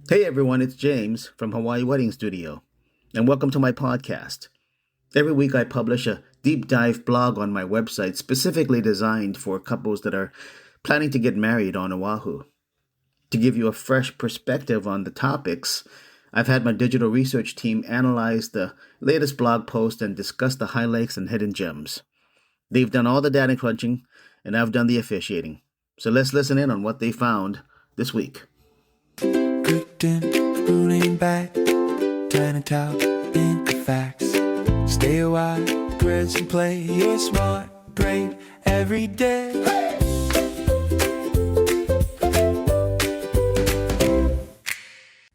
Hey everyone, it's James from Hawaii Wedding Studio, and welcome to my podcast. Every week I publish a deep dive blog on my website specifically designed for couples that are planning to get married on Oahu. To give you a fresh perspective on the topics, I've had my digital research team analyze the latest blog post and discuss the highlights and hidden gems. They've done all the data crunching, and I've done the officiating. So let's listen in on what they found this week. Ruling back, turn it out into facts. Stay a while, press and play. You're smart, great every day.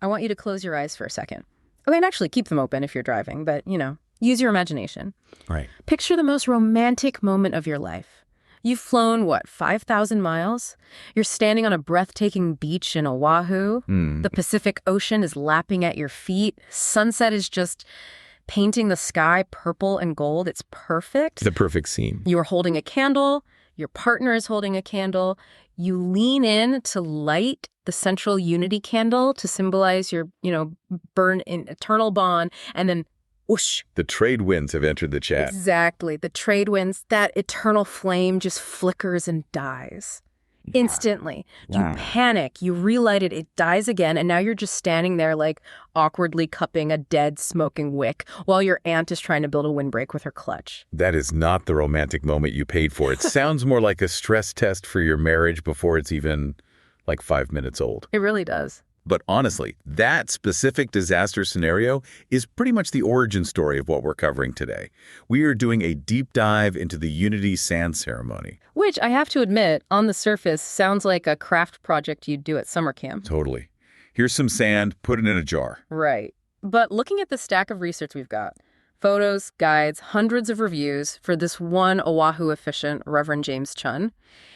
I want you to close your eyes for a second. Okay, and actually keep them open if you're driving, but, use your imagination. Right. Picture the most romantic moment of your life. You've flown, 5,000 miles? You're standing on a breathtaking beach in Oahu. The Pacific Ocean is lapping at your feet. Sunset is just painting the sky purple and gold. It's perfect. The perfect scene. You're holding a candle. Your partner is holding a candle. You lean in to light the central unity candle to symbolize your, burn in eternal bond. And then whoosh. The trade winds have entered the chat. Exactly. The trade winds, that eternal flame just flickers and dies. Instantly. You panic. You relight it. It dies again. And now you're just standing there awkwardly cupping a dead smoking wick while your aunt is trying to build a windbreak with her clutch. That is not the romantic moment you paid for. It sounds more like a stress test for your marriage before it's even 5 minutes old. It really does. But honestly, that specific disaster scenario is pretty much the origin story of what we're covering today. We are doing a deep dive into the Unity Sand Ceremony. Which, I have to admit, on the surface, sounds like a craft project you'd do at summer camp. Totally. Here's some sand, put it in a jar. Right. But looking at the stack of research we've got, photos, guides, hundreds of reviews for this one Oahu officiant, Reverend James Chun,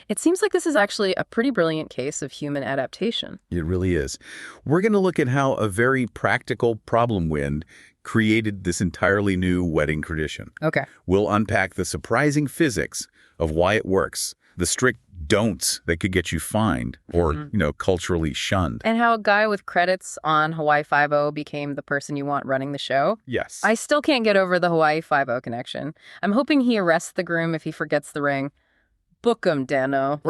it seems like this is actually a pretty brilliant case of human adaptation. It really is. We're going to look at how a very practical problem wind created this entirely new wedding tradition. Okay. We'll unpack the surprising physics of why it works, the strict don'ts that could get you fined or, culturally shunned. And how a guy with credits on Hawaii Five-0 became the person you want running the show. Yes. I still can't get over the Hawaii Five-0 connection. I'm hoping he arrests the groom if he forgets the ring. Book him, Dano.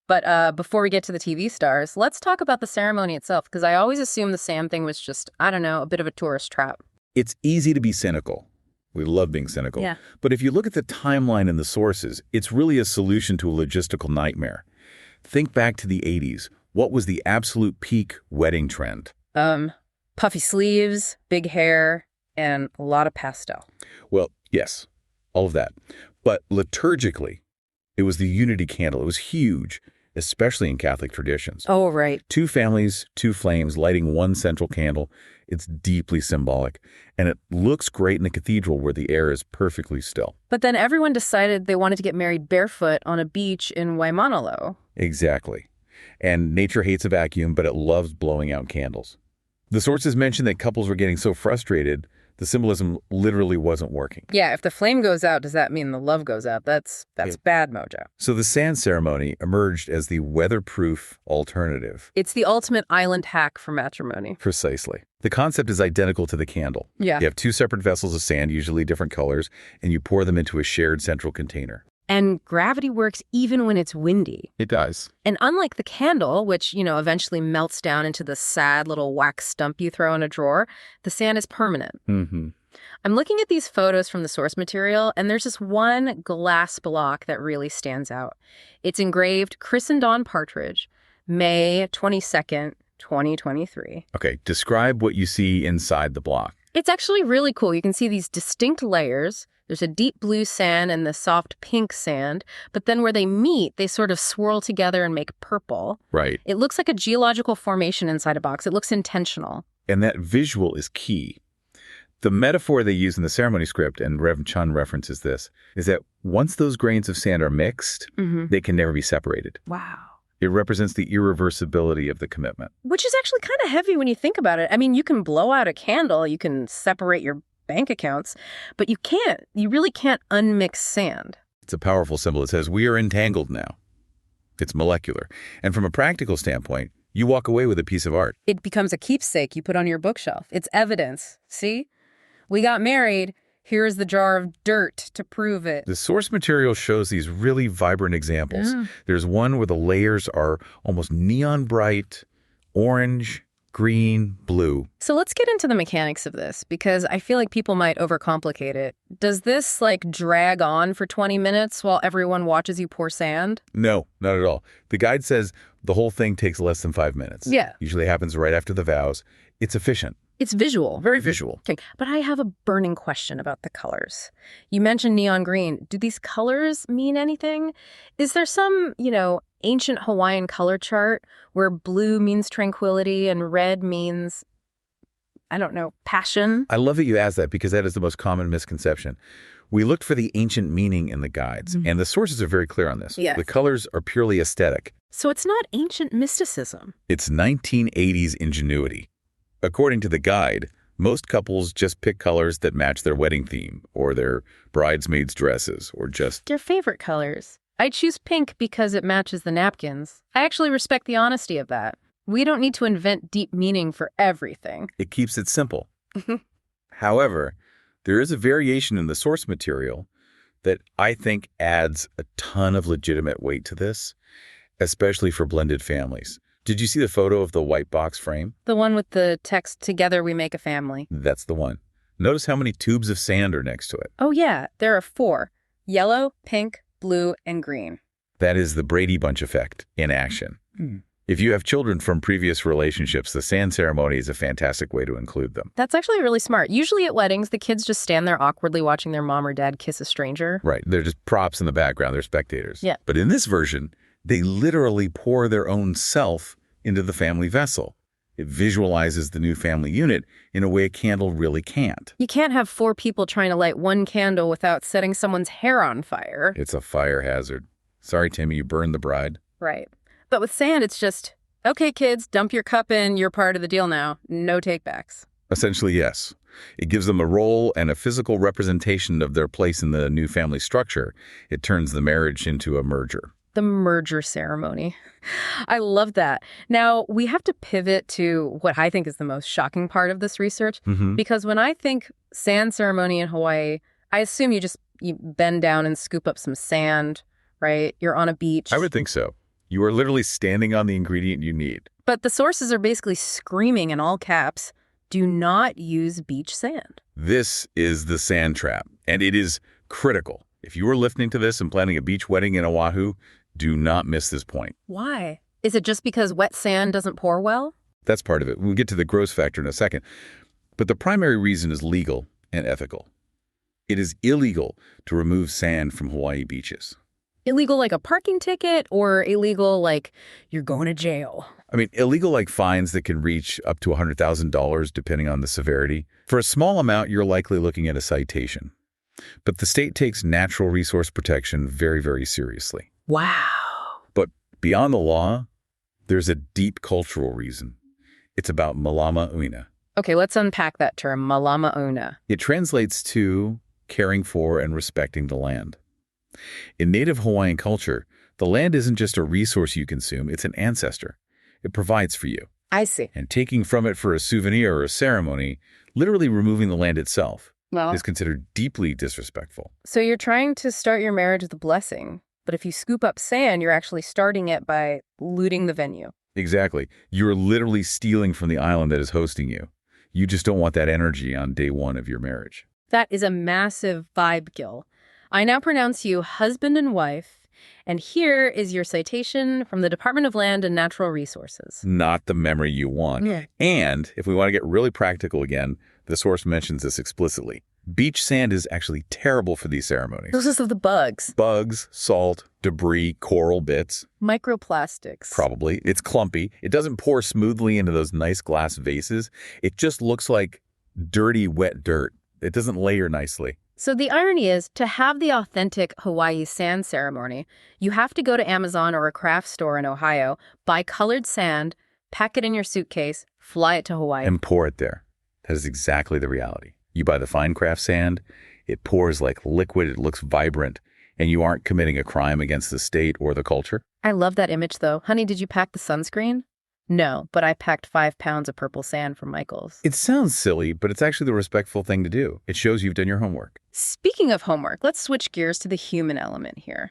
But before we get to the TV stars, let's talk about the ceremony itself, because I always assumed the sand thing was just, a bit of a tourist trap. It's easy to be cynical. We love being cynical. Yeah. But if you look at the timeline and the sources, it's really a solution to a logistical nightmare. Think back to the 80s. What was the absolute peak wedding trend? Puffy sleeves, big hair, and a lot of pastel. Well, yes, all of that. But liturgically, it was the unity candle. It was huge, especially in Catholic traditions. Oh, right. 2 families, 2 flames, lighting one central candle. It's deeply symbolic. And it looks great in a cathedral where the air is perfectly still. But then everyone decided they wanted to get married barefoot on a beach in Waimanalo. Exactly. And nature hates a vacuum, but it loves blowing out candles. The sources mention that couples were getting so frustrated, the symbolism literally wasn't working. Yeah, if the flame goes out, does that mean the love goes out? That's bad mojo. So the sand ceremony emerged as the weatherproof alternative. It's the ultimate island hack for matrimony. Precisely. The concept is identical to the candle. Yeah. You have 2 separate vessels of sand, usually different colors, and you pour them into a shared central container. And gravity works even when it's windy. It does. And unlike the candle, which, eventually melts down into the sad little wax stump you throw in a drawer, the sand is permanent. Mm-hmm. I'm looking at these photos from the source material, and there's this one glass block that really stands out. It's engraved Chris and Dawn Partridge, May 22nd, 2023. Okay, describe what you see inside the block. It's actually really cool. You can see these distinct layers. There's a deep blue sand and the soft pink sand, but then where they meet, they sort of swirl together and make purple. Right. It looks like a geological formation inside a box. It looks intentional. And that visual is key. The metaphor they use in the ceremony script, and Rev Chun references this, is that once those grains of sand are mixed, they can never be separated. Wow. It represents the irreversibility of the commitment. Which is actually kind of heavy when you think about it. I mean, you can blow out a candle, you can separate your bank accounts, but you really can't unmix sand. It's a powerful symbol. It says, we are entangled now. It's molecular. And from a practical standpoint, You walk away with a piece of art. It becomes a keepsake you put on your bookshelf. It's evidence. See? We got married. Here's the jar of dirt to prove it. The source material shows these really vibrant examples. Yeah. There's one where the layers are almost neon bright, orange, green, blue. So let's get into the mechanics of this, because I feel like people might overcomplicate it. Does this, drag on for 20 minutes while everyone watches you pour sand? No, not at all. The guide says the whole thing takes less than 5 minutes. Yeah. Usually happens right after the vows. It's efficient. It's visual. Very visual. Okay, but I have a burning question about the colors. You mentioned neon green. Do these colors mean anything? Is there some, ancient Hawaiian color chart where blue means tranquility and red means, I don't know, passion? I love that you asked that because that is the most common misconception. We looked for the ancient meaning in the guides, and the sources are very clear on this. Yes. The colors are purely aesthetic. So it's not ancient mysticism. It's 1980s ingenuity. According to the guide, most couples just pick colors that match their wedding theme or their bridesmaids' dresses or just... Their favorite colors. I choose pink because it matches the napkins. I actually respect the honesty of that. We don't need to invent deep meaning for everything. It keeps it simple. However, there is a variation in the source material that I think adds a ton of legitimate weight to this, especially for blended families. Did you see the photo of the white box frame? The one with the text, "Together we make a family." That's the one. Notice how many tubes of sand are next to it. Oh yeah, there are 4. Yellow, pink, blue, and green. That is the Brady Bunch effect in action. If you have children from previous relationships, the sand ceremony is a fantastic way to include them. That's actually really smart. Usually at weddings, the kids just stand there awkwardly watching their mom or dad kiss a stranger. Right. They're just props in the background. They're spectators. Yeah. But in this version, they literally pour their own self into the family vessel. It visualizes the new family unit in a way a candle really can't. You can't have 4 people trying to light one candle without setting someone's hair on fire. It's a fire hazard. Sorry, Timmy, you burned the bride. Right. But with sand, it's just, okay, kids, dump your cup in. You're part of the deal now. No takebacks. Essentially, yes. It gives them a role and a physical representation of their place in the new family structure. It turns the marriage into a merger. The merger ceremony. I love that. Now, we have to pivot to what I think is the most shocking part of this research, because when I think sand ceremony in Hawaii, I assume you bend down and scoop up some sand, right? You're on a beach. I would think so. You are literally standing on the ingredient you need. But the sources are basically screaming in all caps, do not use beach sand. This is the sand trap, and it is critical. If you are listening to this and planning a beach wedding in Oahu, do not miss this point. Why? Is it just because wet sand doesn't pour well? That's part of it. We'll get to the gross factor in a second. But the primary reason is legal and ethical. It is illegal to remove sand from Hawaii beaches. Illegal like a parking ticket, or illegal like you're going to jail? I mean, illegal like fines that can reach up to $100,000 depending on the severity. For a small amount, you're likely looking at a citation. But the state takes natural resource protection very, very seriously. Wow. But beyond the law, there's a deep cultural reason. It's about malama una. Okay, let's unpack that term, malama una. It translates to caring for and respecting the land. In native Hawaiian culture, the land isn't just a resource you consume, it's an ancestor. It provides for you. I see. And taking from it for a souvenir or a ceremony, literally removing the land itself, Well, is considered deeply disrespectful. so you're trying to start your marriage with a blessing, but if you scoop up sand, you're actually starting it by looting the venue. Exactly. You're literally stealing from the island that is hosting you. You just don't want that energy on day one of your marriage. That is a massive vibe kill. I now pronounce you husband and wife, and here is your citation from the Department of Land and Natural Resources. Not the memory you want. Yeah. And if we want to get really practical again, the source mentions this explicitly. Beach sand is actually terrible for these ceremonies. Those are the bugs. Bugs, salt, debris, coral bits. Microplastics. Probably. It's clumpy. It doesn't pour smoothly into those nice glass vases. It just looks like dirty, wet dirt. It doesn't layer nicely. So the irony is, to have the authentic Hawaii sand ceremony, you have to go to Amazon or a craft store in Ohio, buy colored sand, pack it in your suitcase, fly it to Hawaii. And pour it there. That is exactly the reality. You buy the fine craft sand, it pours like liquid, it looks vibrant, and you aren't committing a crime against the state or the culture. I love that image, though. Honey, did you pack the sunscreen? No, but I packed 5 pounds of purple sand for Michael's. It sounds silly, but it's actually the respectful thing to do. It shows you've done your homework. Speaking of homework, let's switch gears to the human element here.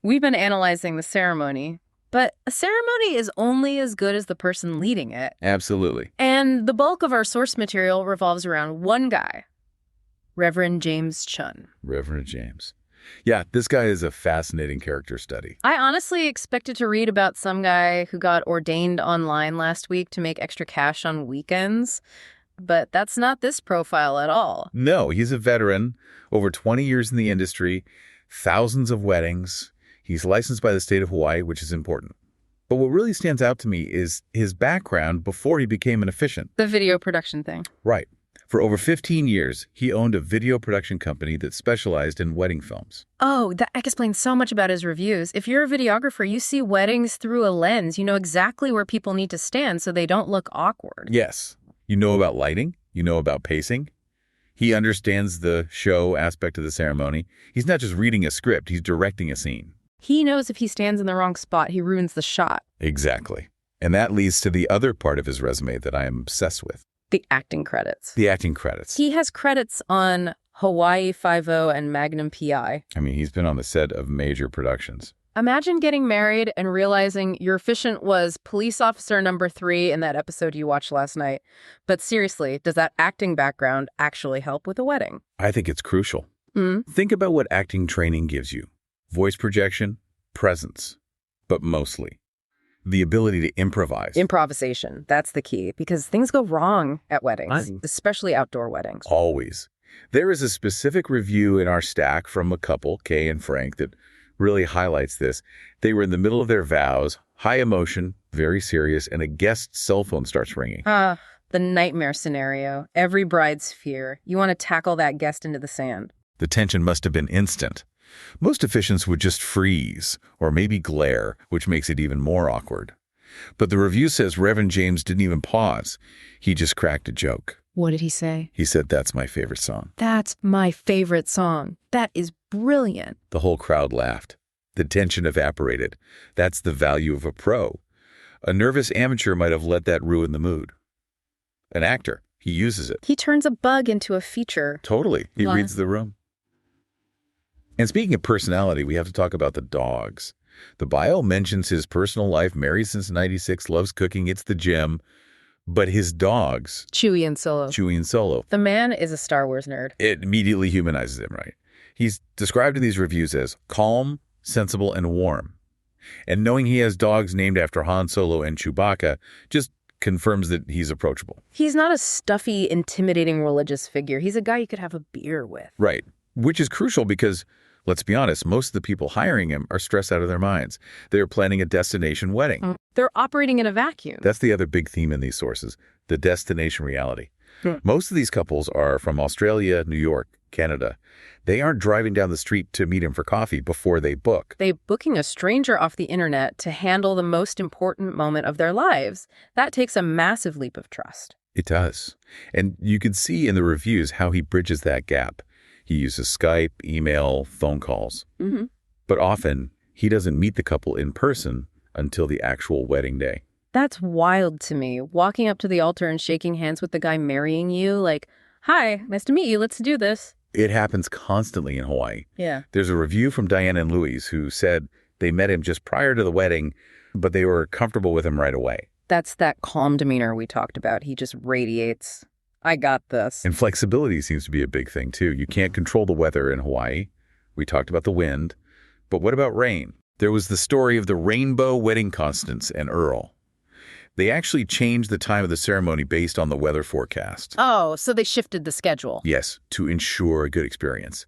We've been analyzing the ceremony, but a ceremony is only as good as the person leading it. Absolutely. And the bulk of our source material revolves around one guy, Reverend James Chun. Reverend James. Yeah, this guy is a fascinating character study. I honestly expected to read about some guy who got ordained online last week to make extra cash on weekends, but that's not this profile at all. No, he's a veteran, over 20 years in the industry, thousands of weddings. He's licensed by the state of Hawaii, which is important. But what really stands out to me is his background before he became an officiant. The video production thing. Right. For over 15 years, he owned a video production company that specialized in wedding films. Oh, that explains so much about his reviews. If you're a videographer, you see weddings through a lens. You know exactly where people need to stand so they don't look awkward. Yes. You know about lighting. You know about pacing. He understands the show aspect of the ceremony. He's not just reading a script. He's directing a scene. He knows if he stands in the wrong spot, he ruins the shot. Exactly. And that leads to the other part of his resume that I am obsessed with. The acting credits. The acting credits. He has credits on Hawaii Five-0 and Magnum P.I. I mean, he's been on the set of major productions. Imagine getting married and realizing your officiant was police officer number 3 in that episode you watched last night. But seriously, does that acting background actually help with a wedding? I think it's crucial. Think about what acting training gives you. Voice projection, presence, but mostly the ability to improvise. Improvisation, that's the key, because things go wrong at weddings, especially outdoor weddings. Always. There is a specific review in our stack from a couple, Kay and Frank, that really highlights this. They were in the middle of their vows, high emotion, very serious, and a guest's cell phone starts ringing. The nightmare scenario. Every bride's fear. You want to tackle that guest into the sand. The tension must have been instant. Most officiants would just freeze, or maybe glare, which makes it even more awkward. But the review says Reverend James didn't even pause. He just cracked a joke. What did he say? He said, "That's my favorite song." That's my favorite song. That is brilliant. The whole crowd laughed. The tension evaporated. That's the value of a pro. A nervous amateur might have let that ruin the mood. An actor, he uses it. He turns a bug into a feature. Totally. He reads the room. And speaking of personality, we have to talk about the dogs. The bio mentions his personal life, married since '96, loves cooking, it's the gym. But his dogs... Chewie and Solo. Chewie and Solo. The man is a Star Wars nerd. It immediately humanizes him, right? He's described in these reviews as calm, sensible, and warm. And knowing he has dogs named after Han Solo and Chewbacca just confirms that he's approachable. He's not a stuffy, intimidating religious figure. He's a guy you could have a beer with. Right. Which is crucial because... let's be honest, most of the people hiring him are stressed out of their minds. They're planning a destination wedding. They're operating in a vacuum. That's the other big theme in these sources, the destination reality. Most of these couples are from Australia, New York, Canada. They aren't driving down the street to meet him for coffee before they book. They're booking a stranger off the internet to handle the most important moment of their lives. That takes a massive leap of trust. It does. And you can see in the reviews how he bridges that gap. He uses Skype, email, phone calls. But often, he doesn't meet the couple in person until the actual wedding day. That's wild to me. Walking up to the altar and shaking hands with the guy marrying you, like, "Hi, nice to meet you, let's do this." It happens constantly in Hawaii. Yeah. There's a review from Diane and Louise who said they met him just prior to the wedding, but they were comfortable with him right away. That's that calm demeanor we talked about. He just radiates, "I got this." And flexibility seems to be a big thing, too. You can't control the weather in Hawaii. We talked about the wind. But what about rain? There was the story of the Rainbow Wedding Constants and Earl. They actually changed the time of the ceremony based on the weather forecast. Oh, so they shifted the schedule. Yes, to ensure a good experience.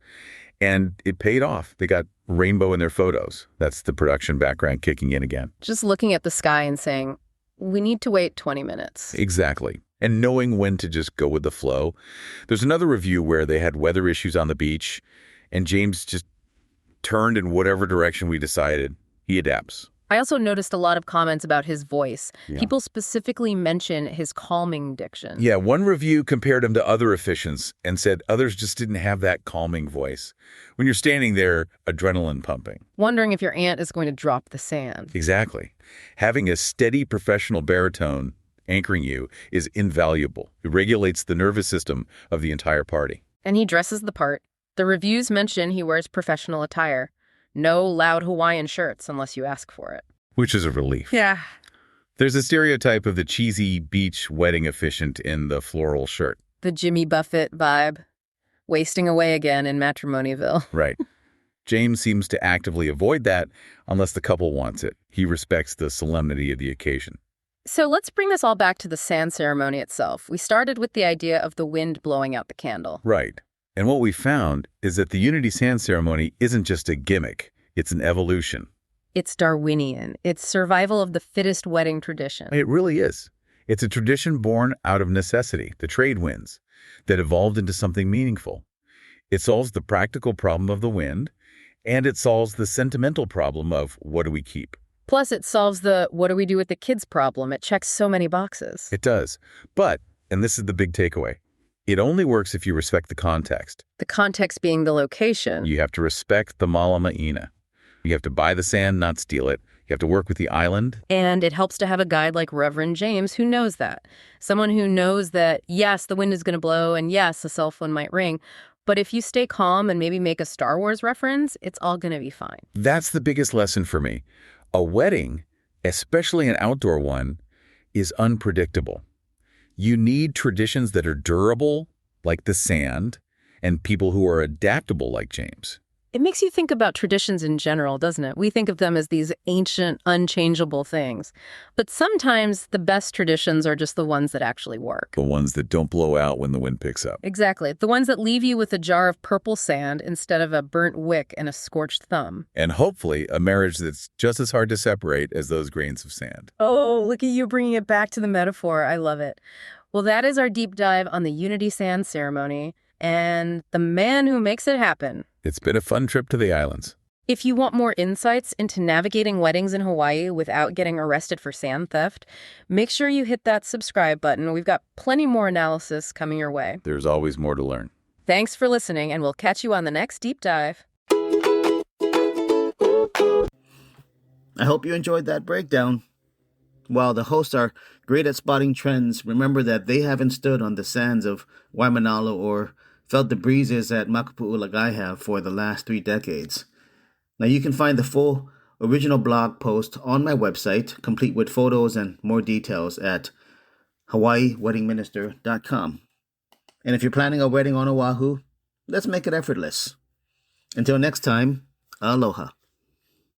And it paid off. They got rainbow in their photos. That's the production background kicking in again. Just looking at the sky and saying, we need to wait 20 minutes. Exactly. And knowing when to just go with the flow. There's another review where they had weather issues on the beach, and James just turned in whatever direction we decided. He adapts. I also noticed a lot of comments about his voice. Yeah. People specifically mention his calming diction. Yeah, one review compared him to other officiants and said others just didn't have that calming voice. When you're standing there, adrenaline pumping. Wondering if your aunt is going to drop the sand. Exactly. Having a steady professional baritone anchoring you is invaluable. It regulates the nervous system of the entire party. And he dresses the part. The reviews mention he wears professional attire. No loud Hawaiian shirts unless you ask for it. Which is a relief. Yeah. There's a stereotype of the cheesy beach wedding officiant in the floral shirt. The Jimmy Buffett vibe. Wasting away again in Matrimonyville. Right. James seems to actively avoid that unless the couple wants it. He respects the solemnity of the occasion. So let's bring this all back to the sand ceremony itself. We started with the idea of the wind blowing out the candle. Right. And what we found is that the Unity Sand Ceremony isn't just a gimmick. It's an evolution. It's Darwinian. It's survival of the fittest wedding tradition. It really is. It's a tradition born out of necessity, the trade winds, that evolved into something meaningful. It solves the practical problem of the wind, and it solves the sentimental problem of what do we keep. Plus, it solves the what do we do with the kids problem. It checks so many boxes. It does. But, and this is the big takeaway, it only works if you respect the context. The context being the location. You have to respect the Malamaina. You have to buy the sand, not steal it. You have to work with the island. And it helps to have a guide like Reverend James who knows that. Someone who knows that, yes, the wind is going to blow, and yes, a cell phone might ring. But if you stay calm and maybe make a Star Wars reference, it's all going to be fine. That's the biggest lesson for me. A wedding, especially an outdoor one, is unpredictable. You need traditions that are durable, like the sand, and people who are adaptable, like James. It makes you think about traditions in general, doesn't it? We think of them as these ancient, unchangeable things. But sometimes the best traditions are just the ones that actually work. The ones that don't blow out when the wind picks up. Exactly. The ones that leave you with a jar of purple sand instead of a burnt wick and a scorched thumb. And hopefully a marriage that's just as hard to separate as those grains of sand. Oh, look at you bringing it back to the metaphor. I love it. Well, that is our deep dive on the Unity Sand Ceremony and the man who makes it happen. It's been a fun trip to the islands. If you want more insights into navigating weddings in Hawaii without getting arrested for sand theft, make sure you hit that subscribe button. We've got plenty more analysis coming your way. There's always more to learn. Thanks for listening, and we'll catch you on the next deep dive. I hope you enjoyed that breakdown. While the hosts are great at spotting trends, remember that they haven't stood on the sands of Waimanalo or felt the breezes that Makapu'ulagai have for the last 3 decades. Now you can find the full original blog post on my website, complete with photos and more details at hawaiiweddingminister.com. And if you're planning a wedding on Oahu, let's make it effortless. Until next time, aloha.